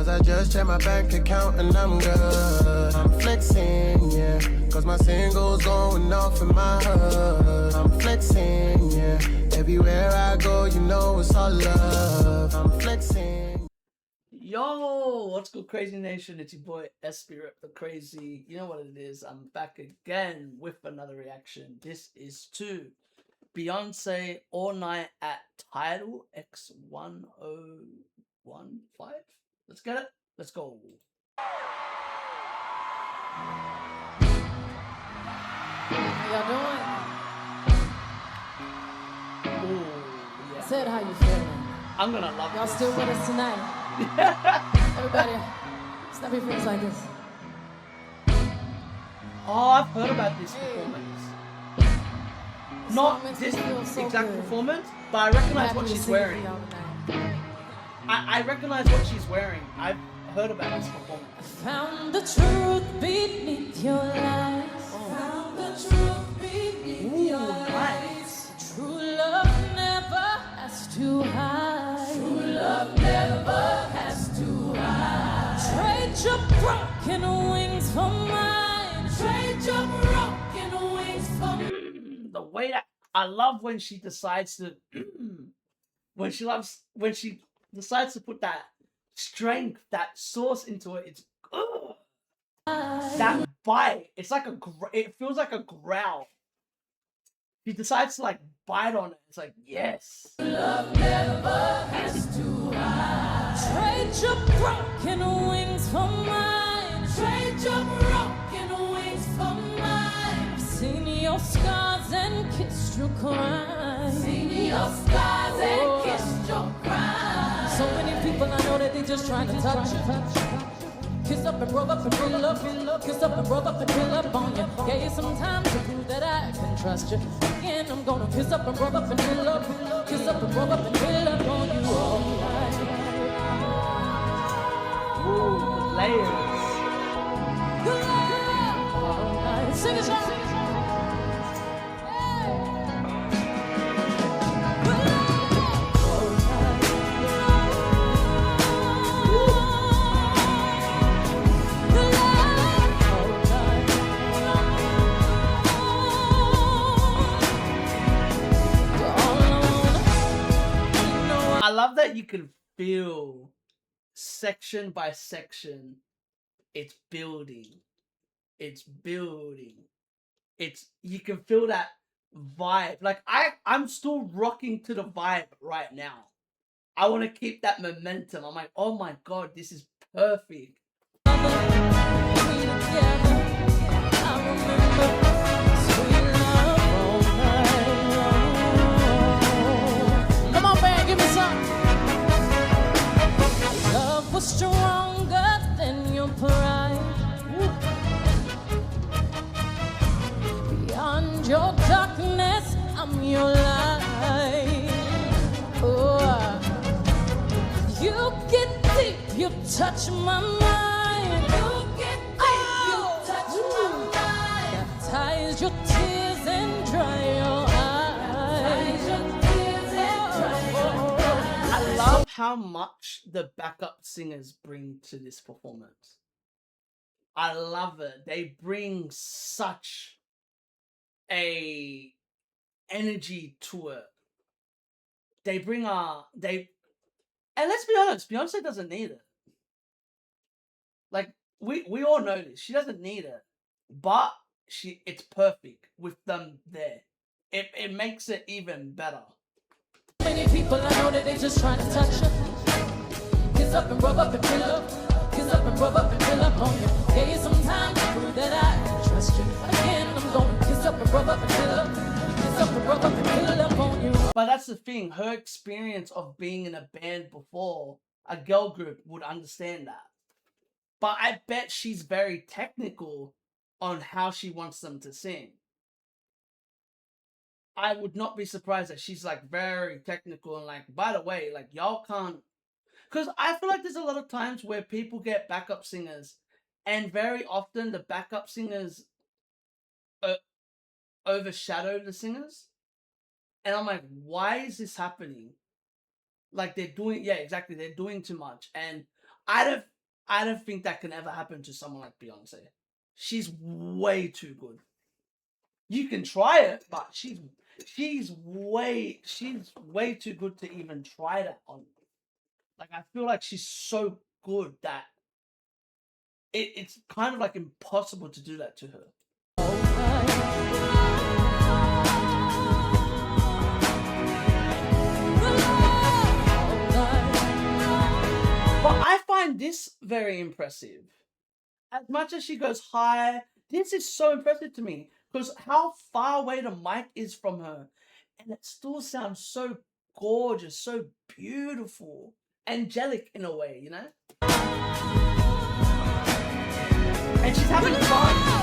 Cause I just checked my bank account and I'm good. I'm flexing, yeah. Cause my singles going off in my hood. I'm flexing, yeah. Everywhere I go, you know it's all love. I'm flexing. Yo, what's good, Crazy Nation? It's your boy Espy the Crazy. You know what it is. I'm back again with another reaction. This is to Beyonce All Night at Tidal X1015. Let's get it. Let's go. How y'all doing? Ooh, yeah. Said how you feeling? I'm gonna love Y'all this. still with us tonight? Everybody, snap your fingers like this. Oh, I've heard about this performance. Not this exact performance, but I recognize what she's wearing. I recognize what she's wearing. I've heard about this performance. I found the truth beneath your lies. Found the truth beneath your lies. True love never has to hide. True love never has to hide. Trade your broken wings for mine. Trade your broken wings for mine. The way that I love when she decides to when she decides to put that strength, that sauce into it. It's that bite. It's like it feels like a growl. She decides to like bite on it. It's like, yes. Love never has to hide. Trade your broken wings for mine. Trade your broken wings for mine. I've seen your scars and kissed your crime. Seen your scars and kissed your crime. So many people I know that they just trying to touch you. Kiss up and rub up and fill up. Kiss up and rub up and fill up on you. Gave you some time to prove that I can trust you. Again, I'm gonna kiss up and rub up and fill up. Kiss up and rub up and fill up on you all night. Ooh, layers. All night. Sing it, song. I love that you can feel section by section. It's building. It's building. You can feel that vibe. Like I'm still rocking to the vibe right now. I want to keep that momentum. I'm like, oh my god, this is perfect. Come on, man, give me some. Love was stronger than your pride. Beyond your darkness, I'm your light. Oh, you get deep, you touch my mind. You get deep, you touch my mind. Baptize your tears and dry your eyes. I love how much the backup singers bring to this performance. I love it. They bring such a energy to it. They bring and let's be honest, Beyonce doesn't need it. Like we all know this. She doesn't need it. But it's perfect with them there. It makes it even better. Many people I know that they just trying to touch you. Kiss up and rub up and fill up. Kiss up and rub up and fill up on you. Gave you some time to prove that I can trust you. Again, I'm gonna kiss up and rub up and fill up. Kiss up and rub up and fill up on you. But that's the thing. Her experience of being in a band before, a girl group, would understand that. But I bet she's very technical on how she wants them to sing. I would not be surprised that she's like very technical and like, by the way, like y'all can't, because I feel like there's a lot of times where people get backup singers and very often the backup singers overshadow the singers. And I'm like, why is this happening? Like they're doing, yeah, exactly. They're doing too much. And I don't think that can ever happen to someone like Beyonce. She's way too good. You can try it, but she's way too good to even try that on. Like, I feel like she's so good that it's kind of like impossible to do that to her. But I find this very impressive. As much as she goes high, this is so impressive to me because how far away the mic is from her, and it still sounds so gorgeous, so beautiful, angelic in a way, you know? And she's having fun.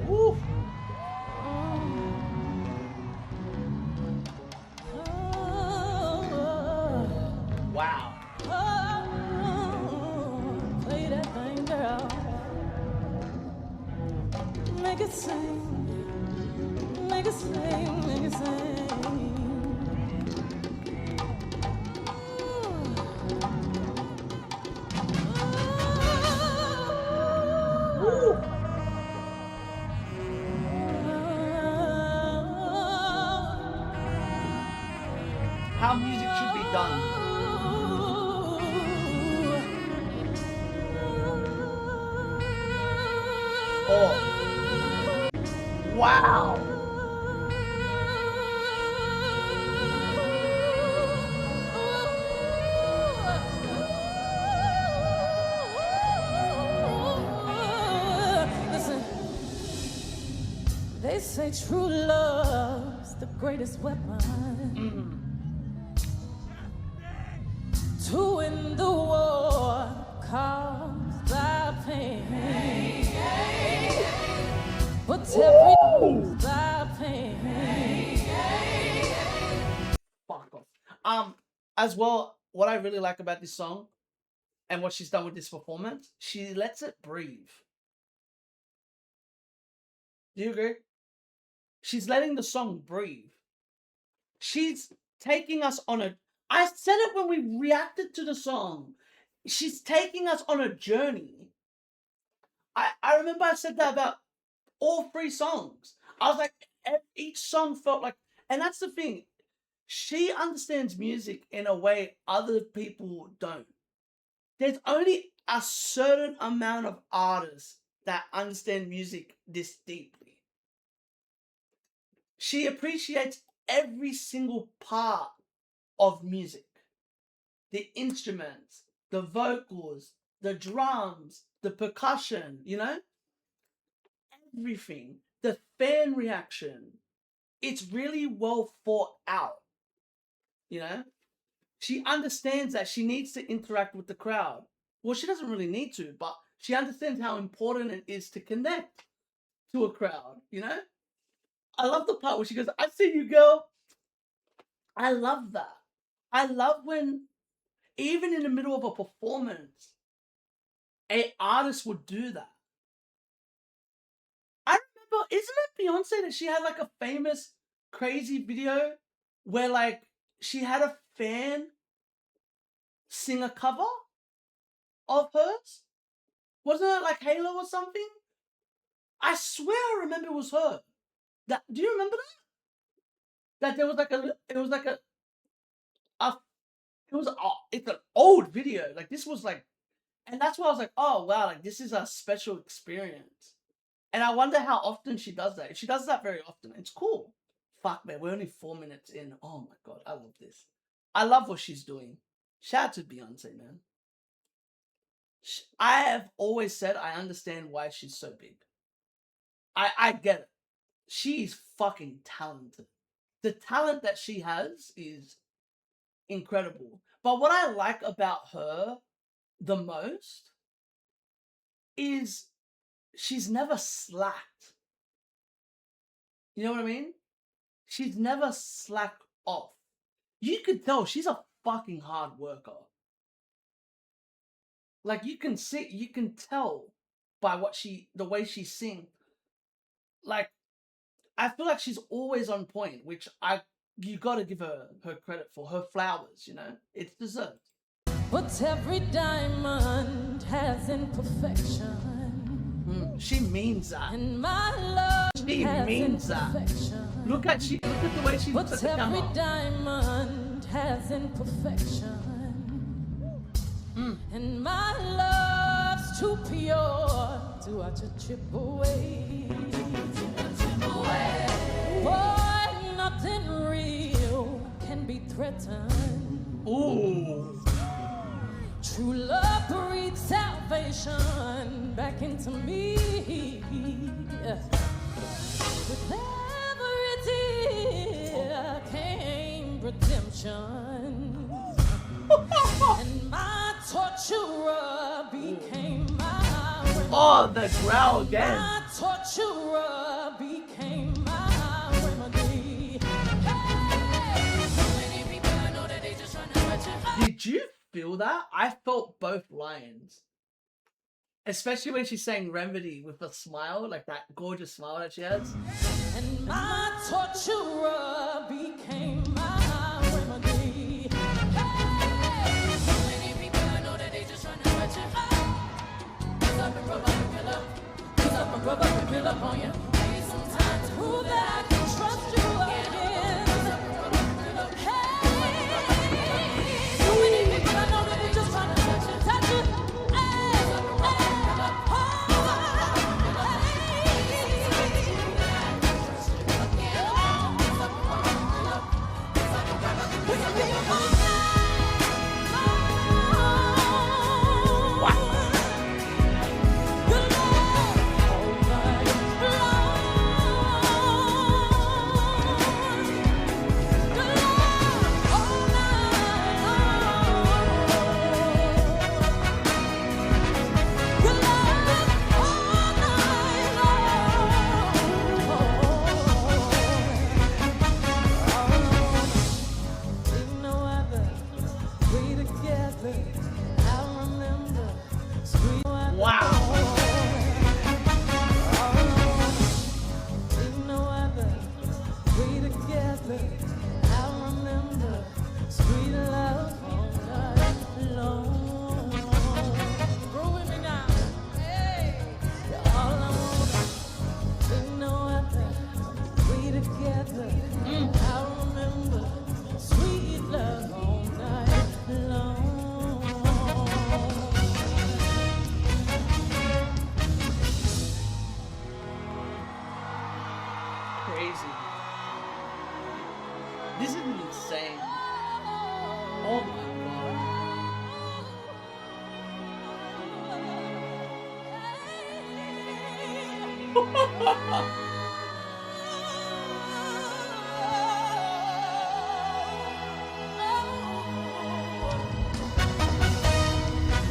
Woo. Wow. Play that thing, girl. Make it sing. Make it sing. Make it sing. Woo. How music should be done. Oh. Wow. Listen, they say true love's the greatest weapon. To win the war caused by pain. But every by pain. Fuck off. As well, what I really like about this song and what she's done with this performance, she lets it breathe. Do you agree? She's letting the song breathe. She's taking us on a... I said it when we reacted to the song. She's taking us on a journey. I remember I said that about all 3 songs. I was like, each song felt like... And that's the thing. She understands music in a way other people don't. There's only a certain amount of artists that understand music this deeply. She appreciates every single part of music. The instruments, the vocals, the drums, the percussion, you know? Everything. The fan reaction. It's really well thought out. You know? She understands that she needs to interact with the crowd. Well, she doesn't really need to, but she understands how important it is to connect to a crowd, you know? I love the part where she goes, "I see you, girl." I love that. I love when, even in the middle of a performance, an artist would do that. I remember, isn't it Beyonce that she had like a famous, crazy video where like she had a fan sing a cover of hers? Wasn't it like Halo or something? I swear I remember it was her. That, do you remember that? That there was like it's an old video. Like this was like, and that's why I was like, oh wow, like this is a special experience. And I wonder how often she does that. If she does that very often, it's cool. Fuck man, we're only 4 minutes in. Oh my god, I love this. I love what she's doing. Shout out to Beyonce, man. I have always said I understand why she's so big. I get it. She's fucking talented. The talent that she has is incredible. But what I like about her the most is she's never slacked. You know what I mean? She's never slacked off. You could tell she's a fucking hard worker. Like you can see, you can tell by the way she sing. Like I feel like she's always on point, which you got to give her credit for her flowers. You know, it's deserved. But every diamond has imperfection. She means that. And my love She has means that. imperfection. Look at the way she looks But at the every camera. diamond has imperfection. And my love's too pure to watch it chip away. Boy, nothing real can be threatened. Ooh. True love breathes salvation back into me. With every tear came redemption. And my torturer became my remedy. Oh, the growl again. My torturer became my remedy. Did you feel that? I felt both lines. Especially when she sang Remedy with a smile, like that gorgeous smile that she has. And my torturer became my remedy. So many people I know that they just trying to hurt you. Pick up and rub up and fill up. Pick up and rub up and fill up on you. Need some time to prove that I can trust you again. Pick up and rub up and fill up. Hey, so many people I know that they just trying to touch you. Touch you. Crazy. This is insane. Oh my god.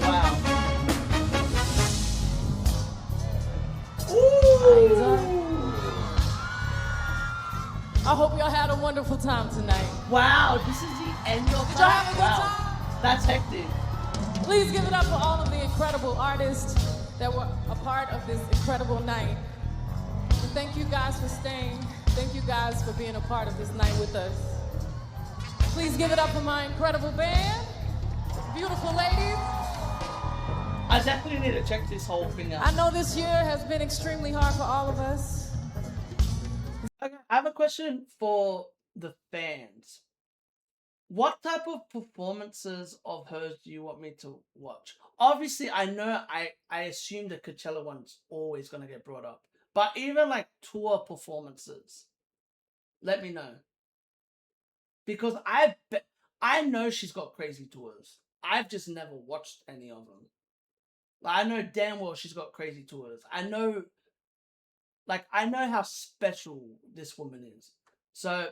Wow. Ooh. I hope y'all had a wonderful time tonight. Wow, this is the end of Did y'all have a good time? That's hectic. Please give it up for all of the incredible artists that were a part of this incredible night. And thank you guys for staying. Thank you guys for being a part of this night with us. Please give it up for my incredible band. Beautiful ladies. I definitely need to check this whole thing out. I know this year has been extremely hard for all of us. Okay, I have a question for the fans. What type of performances of hers do you want me to watch? Obviously, I know I assume the Coachella one's always going to get brought up. But even like tour performances, let me know. Because I know she's got crazy tours. I've just never watched any of them. Like, I know damn well she's got crazy tours. I know how special this woman is. So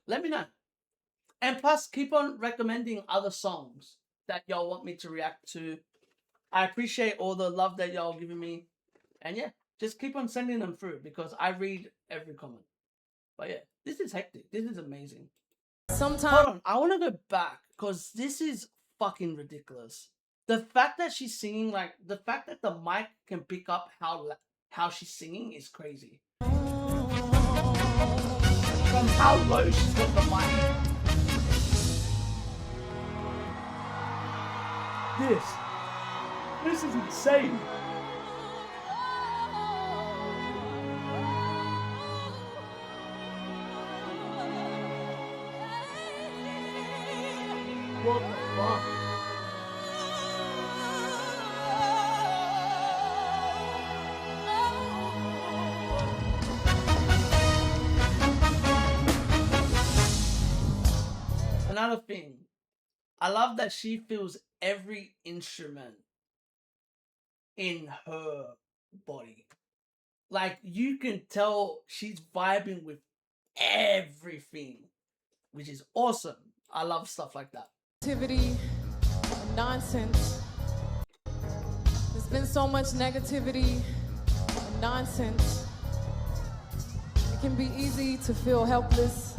let me know. And plus, keep on recommending other songs that y'all want me to react to. I appreciate all the love that y'all giving me. And yeah, just keep on sending them through because I read every comment. But yeah, this is hectic. This is amazing. Sometimes Hold on, I want to go back because this is fucking ridiculous. the fact that she's singing, like the fact that the mic can pick up how she's singing is crazy. From how low she's got the mic. This is insane. What the fuck? Another thing, I love that she feels every instrument in her body. Like you can tell she's vibing with everything, which is awesome. I love stuff like that. Negativity, nonsense. There's been so much negativity and nonsense. It can be easy to feel helpless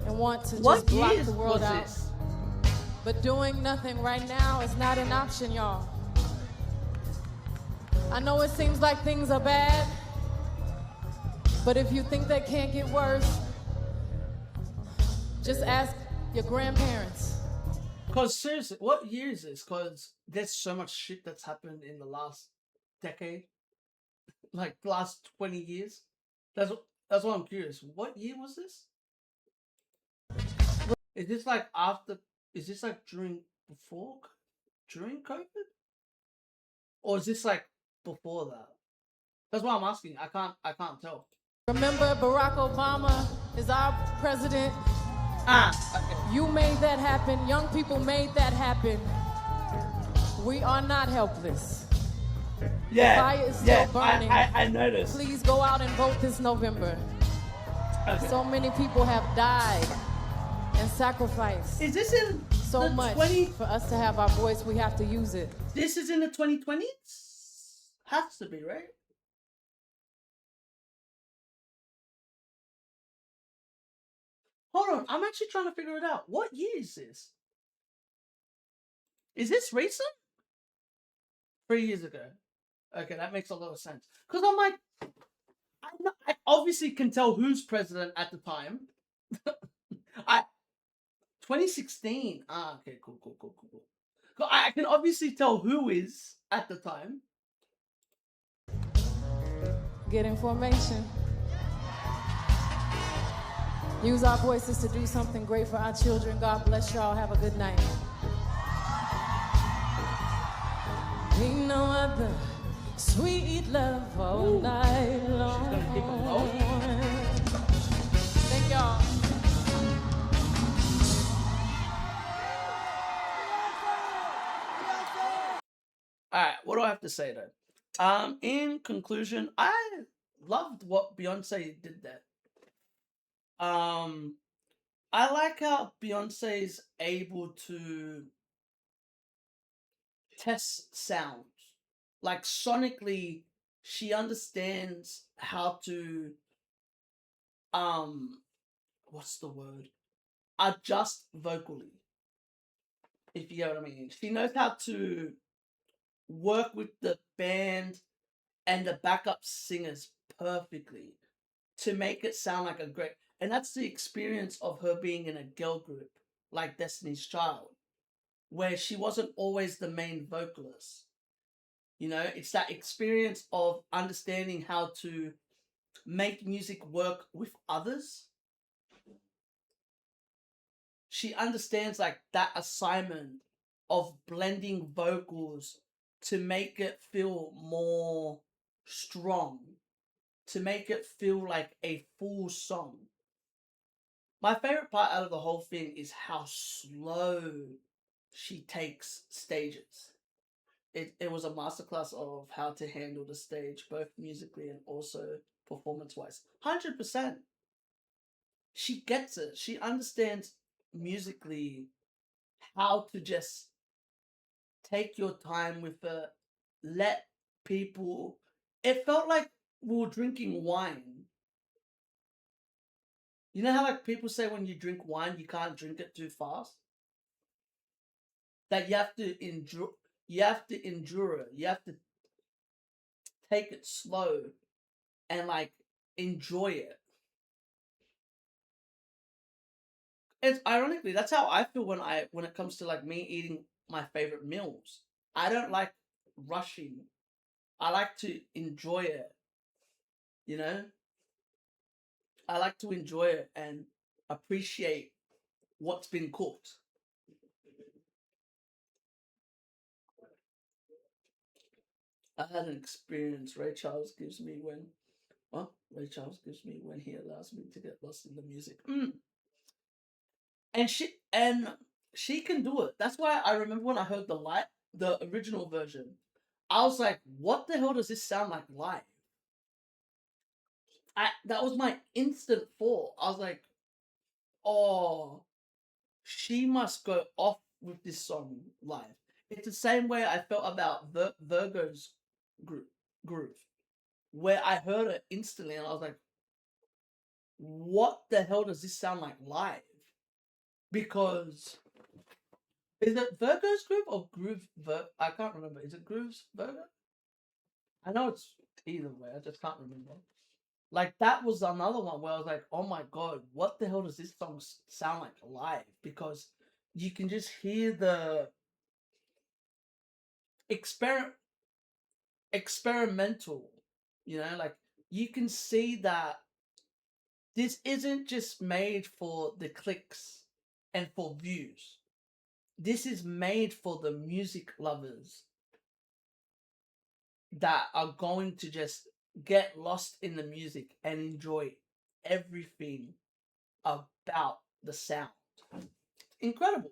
and want to just block the world out. This? But doing nothing right now is not an option, y'all. I know it seems like things are bad, but if you think they can't get worse, just ask your grandparents. Because seriously, what year is this? Because there's so much shit that's happened in the last decade. Like the last 20 years. That's what I'm curious. What year was this? Is this like after, is this like during COVID? Or is this like before that? That's what I'm asking. I can't tell. Remember, Barack Obama is our president. Okay. You made that happen. Young people made that happen. We are not helpless. Yeah. The fire is still burning. I noticed. Please go out and vote this November. Okay. So many people have died and sacrificed. Is this in So the much 20? for us to have our voice, we have to use it. This is in the 2020s? Has to be, right? Hold on, I'm actually trying to figure it out. What year is this? Is this recent? 3 years ago. Okay, that makes a lot of sense. Because I'm like, I obviously can tell who's president at the time. 2016. Okay, cool. I can obviously tell who is at the time. Get information. Use our voices to do something great for our children. God bless y'all. Have a good night. Ain't no other sweet love all night long. She's gonna keep it low. Thank y'all. Alright, what do I have to say though? In conclusion, I loved what Beyonce did there. I like how Beyonce's able to test sound. Like sonically, she understands how to what's the word? Adjust vocally. If you get what I mean. She knows how to work with the band and the backup singers perfectly to make it sound like a great, and that's the experience of her being in a girl group like Destiny's Child, where she wasn't always the main vocalist. You know, it's that experience of understanding how to make music work with others. She understands like that assignment of blending vocals to make it feel more strong, to make it feel like a full song. My favorite part out of the whole thing is how slow she takes stages. It was a masterclass of how to handle the stage, both musically and also performance-wise. 100%. She gets it. She understands musically how to just take your time with it, let people. It felt like we were drinking wine. You know how like people say when you drink wine, you can't drink it too fast? That you have to you have to endure it. You have to take it slow and like enjoy it. It's ironically that's how I feel when it comes to like me eating my favorite meals. I don't like rushing. I like to enjoy it, you know? I like to enjoy it and appreciate what's been cooked. I had an experience Ray Charles gives me when Ray Charles gives me when he allows me to get lost in the music. And she can do it. That's why I remember when I heard the original version, I was like, what the hell does this sound like live? That was my instant thought. I was like, oh, she must go off with this song live. It's the same way I felt about Virgo's groove, where I heard it instantly and I was like, what the hell does this sound like live? Because is it Virgo's groove or Groove I can't remember. Is it Groove's Virgo? I know it's either way. I just can't remember. Like that was another one where I was like, oh my god, what the hell does this song sound like live? Because you can just hear the experimental, like you can see that this isn't just made for the clicks and for views. This is made for the music lovers that are going to just get lost in the music and enjoy everything about the sound. Incredible.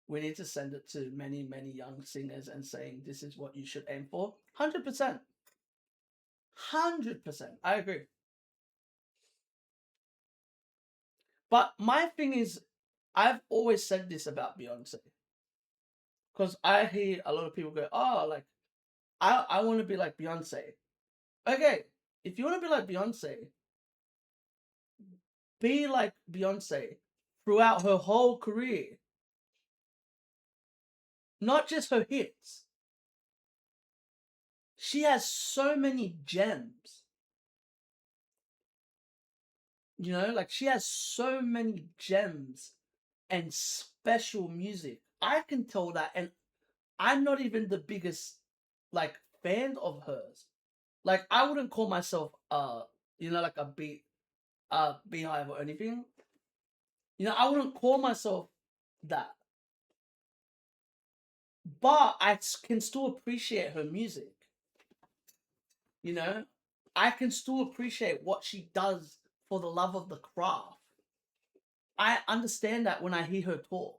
We need to send it to many, many young singers and saying this is what you should aim for. 100%. 100%. I agree. But my thing is, I've always said this about Beyonce. Because I hear a lot of people go, oh, like, I want to be like Beyonce. Okay, if you want to be like Beyonce throughout her whole career. Not just her hits. She has so many gems. Like she has so many gems and special music. I can tell that, and I'm not even the biggest like fan of hers. Like I wouldn't call myself like a beehive or anything. I wouldn't call myself that. But I can still appreciate her music. I can still appreciate what she does for the love of the craft. I understand that when I hear her talk.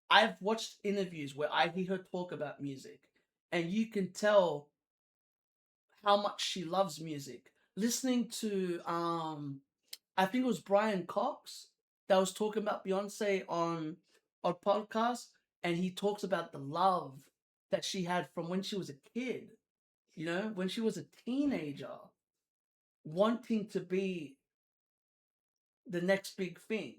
I've watched interviews where I hear her talk about music, and you can tell how much she loves music. Listening to I think it was Brian Cox that was talking about Beyonce on a podcast, and he talks about the love that she had from when she was a kid, when she was a teenager, wanting to be the next big thing.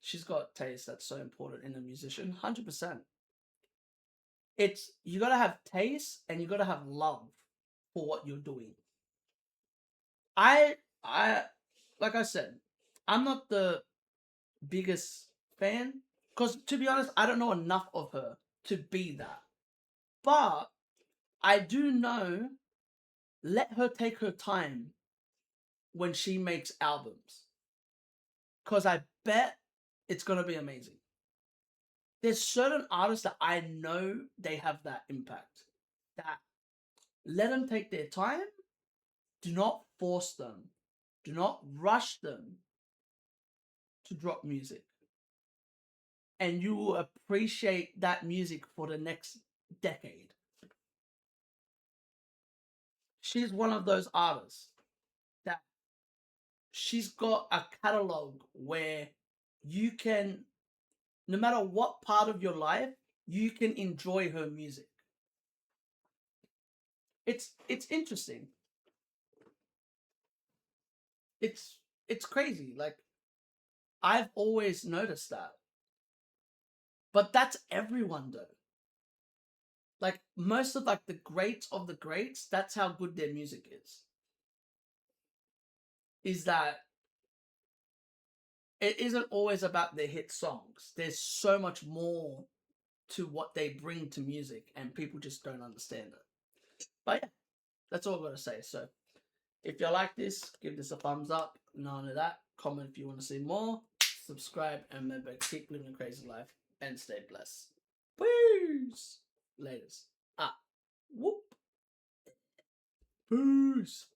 She's got taste that's so important in a musician. 100%. It's you gotta have taste and you gotta have love for what you're doing. I like I said, I'm not the biggest fan because to be honest, I don't know enough of her to be that. But I do know, let her take her time when she makes albums. Because I bet it's going to be amazing. There's certain artists that I know they have that impact. That let them take their time. Do not force them. Do not rush them to drop music. And you will appreciate that music for the next decade. She's one of those artists that she's got a catalog where you can, no matter what part of your life, you can enjoy her music. It's interesting. It's crazy. Like I've always noticed that. But that's everyone though. Like most of like the greats of the greats, that's how good their music is. Is that it isn't always about their hit songs. There's so much more to what they bring to music, and people just don't understand it. But yeah, that's all I've got to say. So if you like this, give this a thumbs up. None of that. Comment if you want to see more. Subscribe, and remember, keep living a crazy life and stay blessed. Peace. Laters. Ah. Whoop. Peace.